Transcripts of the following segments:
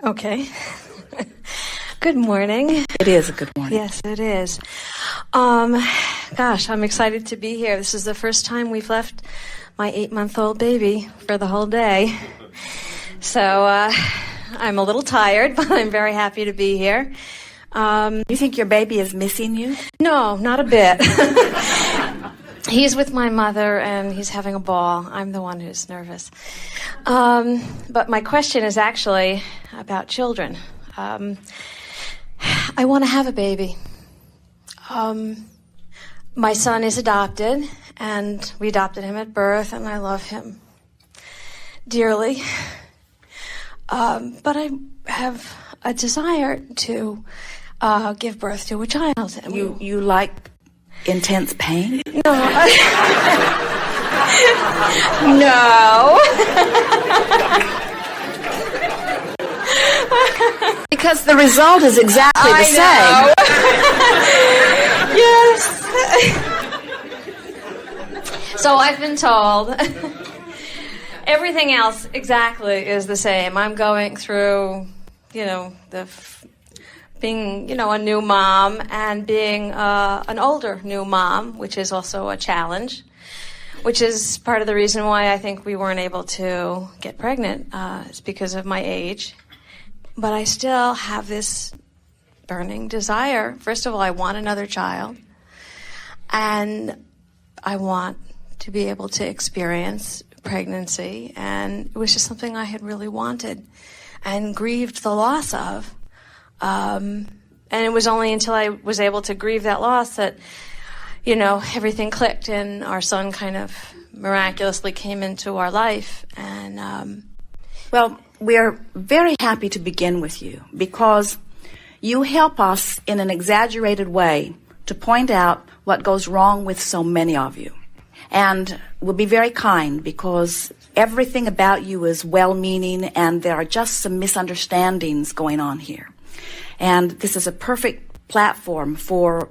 Okay. Good morning. It is a good morning. Yes, it is. Gosh, I'm excited to be here. This is the first time we've left my 8-month-old baby for the whole day. So I'm a little tired, but I'm very happy to be here. You think your baby is missing you? No, not a bit. He's with my mother, and he's having a ball. I'm the one who's nervous. But my question is actually about children. I want to have a baby. My son is adopted, and we adopted him at birth, and I love him dearly. But I have a desire to give birth to a child. You like intense pain? No. No. Because the result is exactly the same. Yes. So I've been told everything else exactly is the same. I'm going through, being, a new mom and being an older new mom, which is also a challenge, which is part of the reason why I think we weren't able to get pregnant. It's because of my age. But I still have this burning desire. First of all, I want another child. And I want to be able to experience pregnancy. And it was just something I had really wanted and grieved the loss of. And it was only until I was able to grieve that loss that, everything clicked and our son kind of miraculously came into our life. And, well, we're very happy to begin with you because you help us in an exaggerated way to point out what goes wrong with so many of you. And we'll be very kind because everything about you is well-meaning and there are just some misunderstandings going on here. And this is a perfect platform for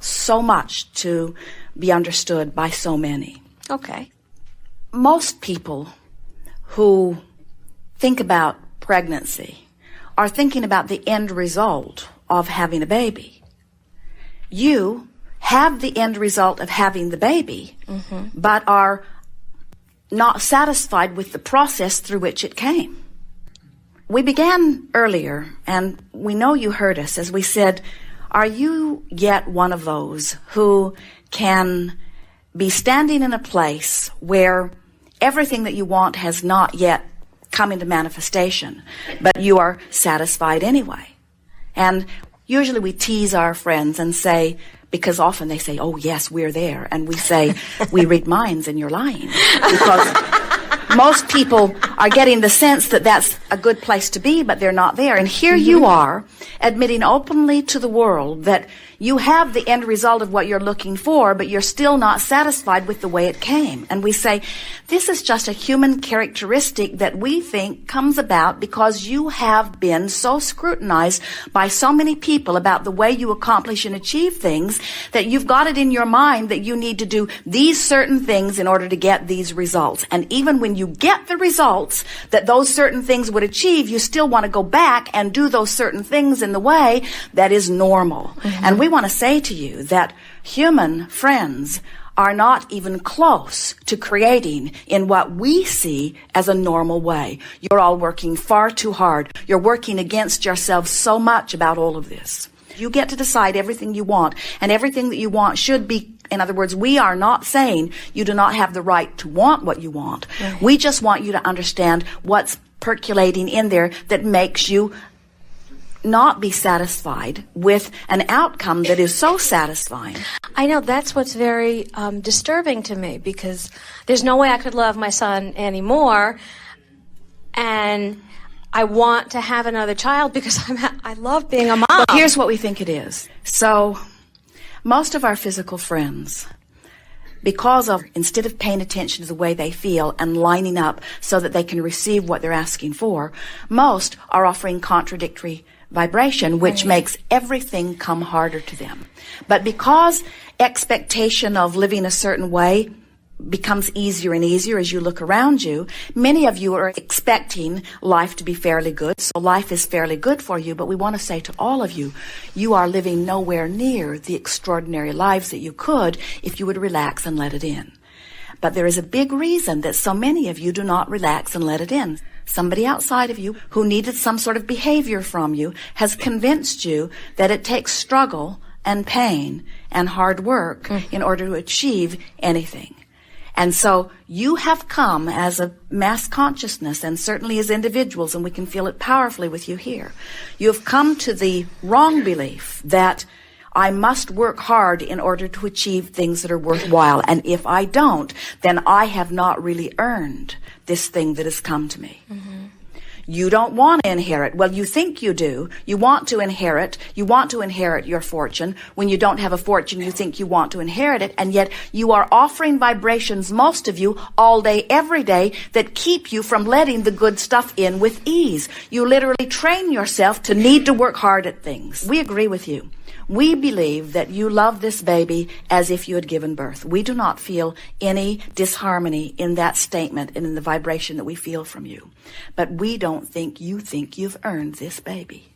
so much to be understood by so many. Okay. Most people who think about pregnancy are thinking about the end result of having a baby. You have the end result of having the baby, but are not satisfied with the process through which it came. We began earlier, and we know you heard us as we said, are you yet one of those who can be standing in a place where everything that you want has not yet come into manifestation, but you are satisfied anyway? And usually we tease our friends and say, because often they say, oh yes, we're there. And we say, we read minds and you're lying. Because most people are getting the sense that that's a good place to be, but they're not there. And here you are admitting openly to the world that you have the end result of what you're looking for, but you're still not satisfied with the way it came. And we say, this is just a human characteristic that we think comes about because you have been so scrutinized by so many people about the way you accomplish and achieve things that you've got it in your mind that you need to do these certain things in order to get these results. And even when you get the results that those certain things would achieve, you still want to go back and do those certain things in the way that is normal. And we want to say to you that human friends are not even close to creating in what we see as a normal way. You're all working far too hard. You're working against yourselves so much about all of this. You get to decide everything you want, and everything that you want should be, in other words, we are not saying you do not have the right to want what you want. We just want you to understand what's percolating in there that makes you not be satisfied with an outcome that is so satisfying. I know that's what's very disturbing to me, because there's no way I could love my son anymore, and I want to have another child because I love being a mom. Well, here's what we think it is. So most of our physical friends, because of, instead of paying attention to the way they feel and lining up so that they can receive what they're asking for, most are offering contradictory vibration, which makes everything come harder to them. But because expectation of living a certain way becomes easier and easier as you look around you. Many of you are expecting life to be fairly good, so life is fairly good for you, but we want to say to all of you, you are living nowhere near the extraordinary lives that you could if you would relax and let it in. But there is a big reason that so many of you do not relax and let it in. Somebody outside of you who needed some sort of behavior from you has convinced you that it takes struggle and pain and hard work in order to achieve anything. And so you have come as a mass consciousness, and certainly as individuals, and we can feel it powerfully with you here. You have come to the wrong belief that I must work hard in order to achieve things that are worthwhile. And if I don't, then I have not really earned this thing that has come to me. You don't want to inherit. Well, you think you do. You want to inherit. You want to inherit your fortune. When you don't have a fortune, you think you want to inherit it. And yet you are offering vibrations, most of you, all day, every day, that keep you from letting the good stuff in with ease. You literally train yourself to need to work hard at things. We agree with you. We believe that you love this baby as if you had given birth. We do not feel any disharmony in that statement and in the vibration that we feel from you. But we don't think you've earned this baby.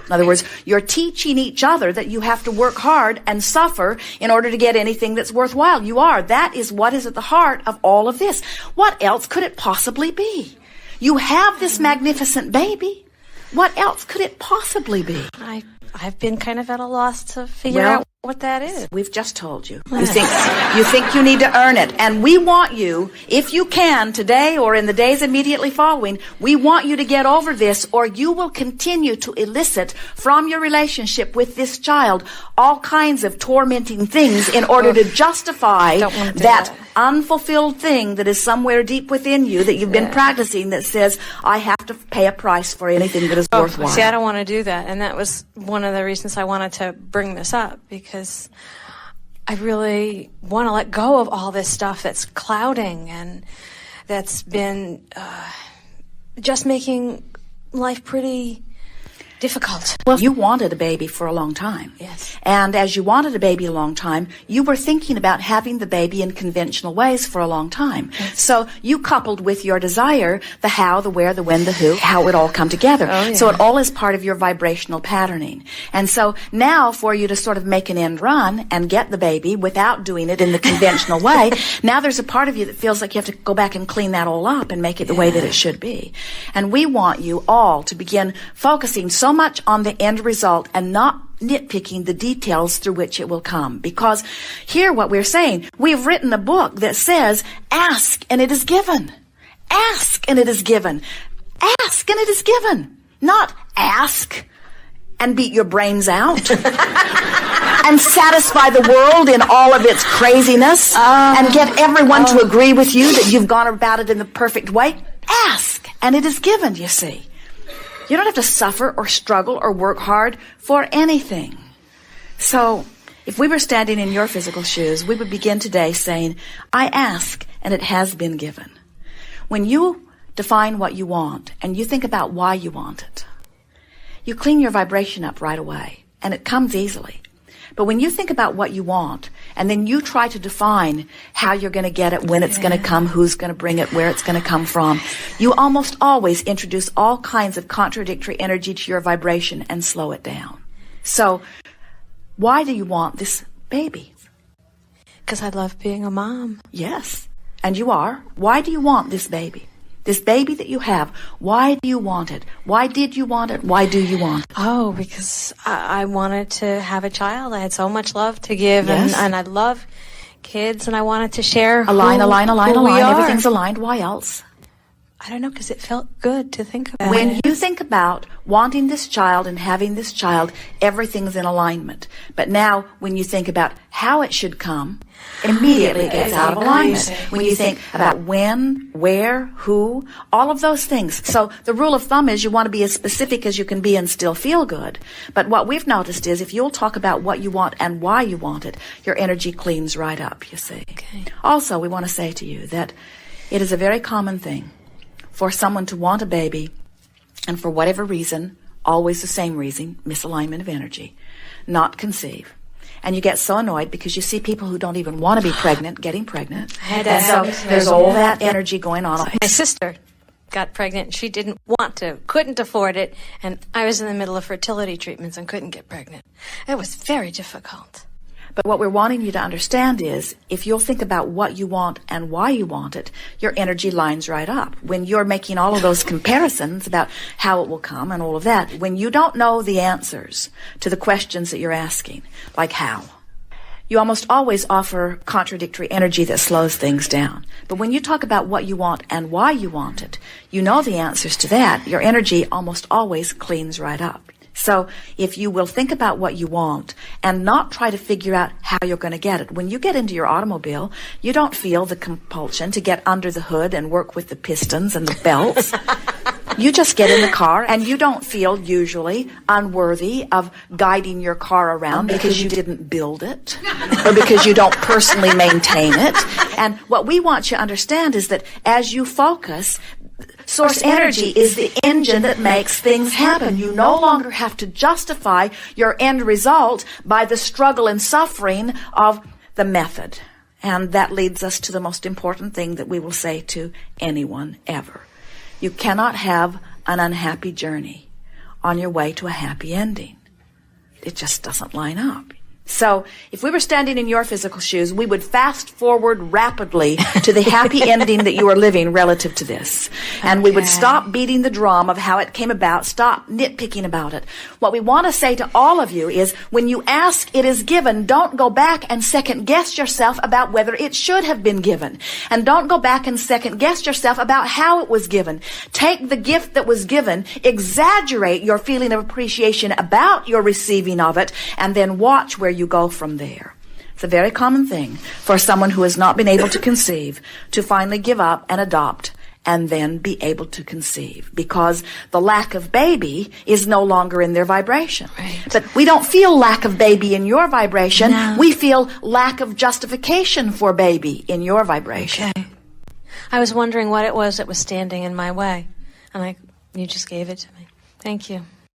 In other words, you're teaching each other that you have to work hard and suffer in order to get anything that's worthwhile. You are. That is what is at the heart of all of this. What else could it possibly be? You have this magnificent baby. What else could it possibly be? I've been kind of at a loss to figure out what that is. We've just told you. You think you need to earn it. And we want you, if you can, today or in the days immediately following, we want you to get over this, or you will continue to elicit from your relationship with this child all kinds of tormenting things in order to justify that unfulfilled thing that is somewhere deep within you that you've been practicing that says, I have to pay a price for anything that is worthwhile. See, I don't want to do that. And that was one of the reasons I wanted to bring this up, because I really want to let go of all this stuff that's clouding and that's been just making life pretty difficult. Well, you wanted a baby for a long time. Yes. And as you wanted a baby a long time, you were thinking about having the baby in conventional ways for a long time. Yes. So you coupled with your desire the how, the where, the when, the who, how it all come together. Oh, yeah. So it all is part of your vibrational patterning. And so now for you to sort of make an end run and get the baby without doing it in the conventional way, now there's a part of you that feels like you have to go back and clean that all up and make it the way that it should be. And we want you all to begin focusing so much on the end result and not nitpicking the details through which it will come. Because here what we're saying, we've written a book that says, ask and it is given. Ask and it is given. Ask and it is given. Not ask and beat your brains out and satisfy the world in all of its craziness and get everyone to agree with you that you've gone about it in the perfect way. Ask and it is given, you see. You don't have to suffer or struggle or work hard for anything. So, if we were standing in your physical shoes, we would begin today saying, I ask, and it has been given. When you define what you want, and you think about why you want it, you clean your vibration up right away, and it comes easily. But when you think about what you want, and then you try to define how you're going to get it, when it's going to come, who's going to bring it, where it's going to come from, you almost always introduce all kinds of contradictory energy to your vibration and slow it down. So, why do you want this baby? Because I love being a mom. Yes, and you are. Why do you want this baby? This baby that you have, why do you want it? Why did you want it? Why do you want it? Oh, because I wanted to have a child. I had so much love to give, yes. and I love kids, and I wanted to share align. Are. Everything's aligned. Why else? I don't know, because it felt good to think about. When you think about wanting this child and having this child, everything's in alignment. But now, when you think about how it should come, immediately it gets out of alignment. When you think about when, where, who, all of those things. So the rule of thumb is you want to be as specific as you can be and still feel good. But what we've noticed is if you'll talk about what you want and why you want it, your energy cleans right up, you see. Okay. Also, we want to say to you that it is a very common thing for someone to want a baby and for whatever reason, always the same reason, misalignment of energy, not conceive. And you get so annoyed because you see people who don't even want to be pregnant getting pregnant. And so there's all that energy going on. My sister got pregnant. She didn't want to, couldn't afford it, and I was in the middle of fertility treatments and couldn't get pregnant. It was very difficult. But what we're wanting you to understand is, if you'll think about what you want and why you want it, your energy lines right up. When you're making all of those comparisons about how it will come and all of that, when you don't know the answers to the questions that you're asking, like how, you almost always offer contradictory energy that slows things down. But when you talk about what you want and why you want it, you know the answers to that. Your energy almost always cleans right up. So if you will think about what you want and not try to figure out how you're going to get it. When you get into your automobile, you don't feel the compulsion to get under the hood and work with the pistons and the belts. You just get in the car, and you don't feel usually unworthy of guiding your car around because you didn't build it or because you don't personally maintain it. And what we want you to understand is that as you focus, source energy is the engine that makes things happen. You no longer have to justify your end result by the struggle and suffering of the method. And that leads us to the most important thing that we will say to anyone ever. You cannot have an unhappy journey on your way to a happy ending. It just doesn't line up. So if we were standing in your physical shoes, we would fast forward rapidly to the happy ending that you are living relative to this. And we would stop beating the drum of how it came about, stop nitpicking about it. What we want to say to all of you is, when you ask, it is given. Don't go back and second guess yourself about whether it should have been given. And don't go back and second guess yourself about how it was given. Take the gift that was given, exaggerate your feeling of appreciation about your receiving of it, and then watch where you go from there. It's a very common thing for someone who has not been able to conceive to finally give up and adopt and then be able to conceive, because the lack of baby is no longer in their vibration. Right. But we don't feel lack of baby in your vibration. No. We feel lack of justification for baby in your vibration. Okay. I was wondering what it was that was standing in my way, and you just gave it to me. Thank you.